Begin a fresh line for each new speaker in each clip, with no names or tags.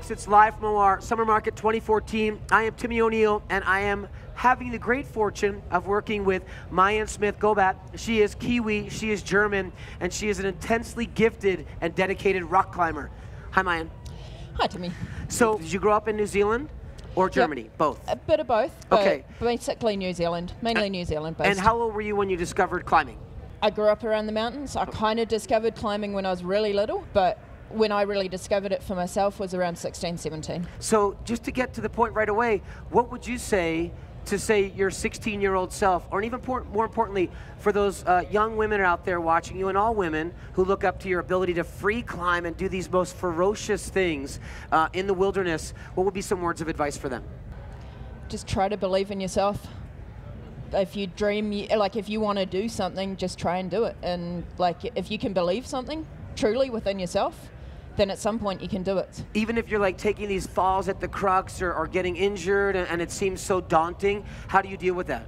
folks. It's live from our Summer Market 2014. I am Timmy O'Neill, and I am having the great fortune of working with Mayan Smith-Gobat. She is Kiwi, she is German, and she is an intensely gifted and dedicated rock climber. Hi, Mayan.
Hi, Timmy.
So, did you grow up in New Zealand or Germany? Yep. Both?
A bit of both, but
okay.
Basically New Zealand, mainly New Zealand based.
And how old were you when you discovered climbing?
I grew up around the mountains. I kind of discovered climbing when I was really little, but when I really discovered it for myself was around 16, 17.
So just to get to the point right away, what would you say to say your 16-year-old self, or even more importantly, for those young women out there watching you, and all women who look up to your ability to free climb and do these most ferocious things in the wilderness, what would be some words of advice for them?
Just try to believe in yourself. If you dream, like if you want to do something, just try and do it. And like if you can believe something truly within yourself, then at some point you can do it. Even
if you're like taking these falls at the crux or getting injured and it seems so daunting, how do you deal with that?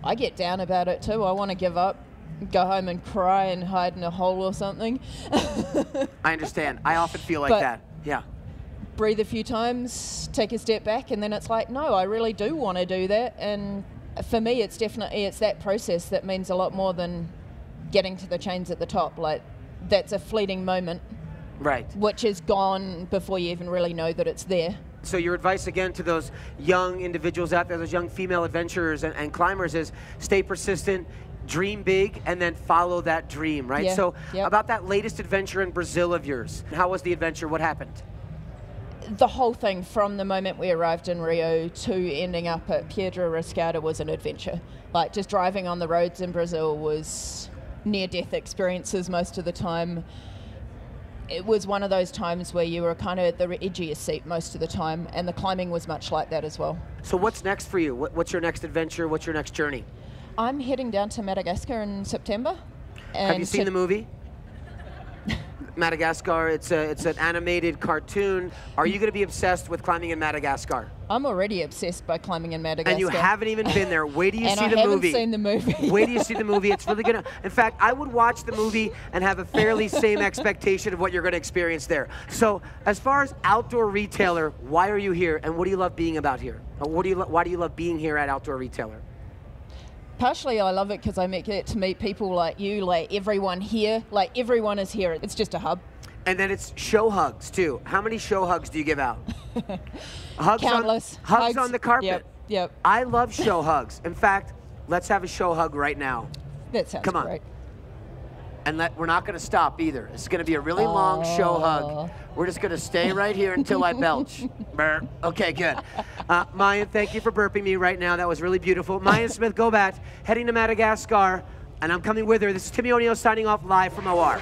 I get down about it too. I want to give up, go home and cry and hide in a hole or something.
I understand. I often feel like that. Yeah.
Breathe a few times, take a step back, and then it's like, no, I really do want to do that. And for me, it's that process that means a lot more than getting to the chains at the top. Like, that's a fleeting moment.
Right.
Which is gone before you even really know that it's there.
So your advice again to those young individuals out there, those young female adventurers and climbers, is stay persistent, dream big, and then follow that dream, right?
Yeah.
So about that latest adventure in Brazil of yours, how was the adventure? What happened?
The whole thing from the moment we arrived in Rio to ending up at Pedra Riscada was an adventure. Like, just driving on the roads in Brazil was near-death experiences most of the time. It was one of those times where you were kind of at the edgiest seat most of the time, and the climbing was much like that as well.
So what's next for you? What's your next adventure? What's your next journey?
I'm heading down to Madagascar in September. And
have you seen the movie? Madagascar, it's an animated cartoon. Are you going to be obsessed with climbing in Madagascar?
I'm already obsessed by climbing in Madagascar.
And you haven't even been there. Wait till you see the movie.
And I haven't seen the movie.
Wait till you see the movie. It's really going to... In fact, I would watch the movie and have a fairly same expectation of what you're going to experience there. So, as far as outdoor retailer, why are you here, and what do you love being about here? Or why do you love being here at Outdoor Retailer?
Partially, I love it because I get to meet people like you, like everyone here. Like, everyone is here. It's just a hub.
And then it's show hugs, too. How many show hugs do you give out? Hugs.
Countless.
Hugs on the carpet.
Yep.
I love show hugs. In fact, let's have a show hug right now.
That sounds
Come on.
Great.
And we're not going to stop either. It's going to be a really long show hug. We're just going to stay right here until I belch. Burp. Okay, good. Mayan, thank you for burping me right now. That was really beautiful. Mayan Smith-Gobat heading to Madagascar, and I'm coming with her. This is Timmy O'Neill signing off live from OR.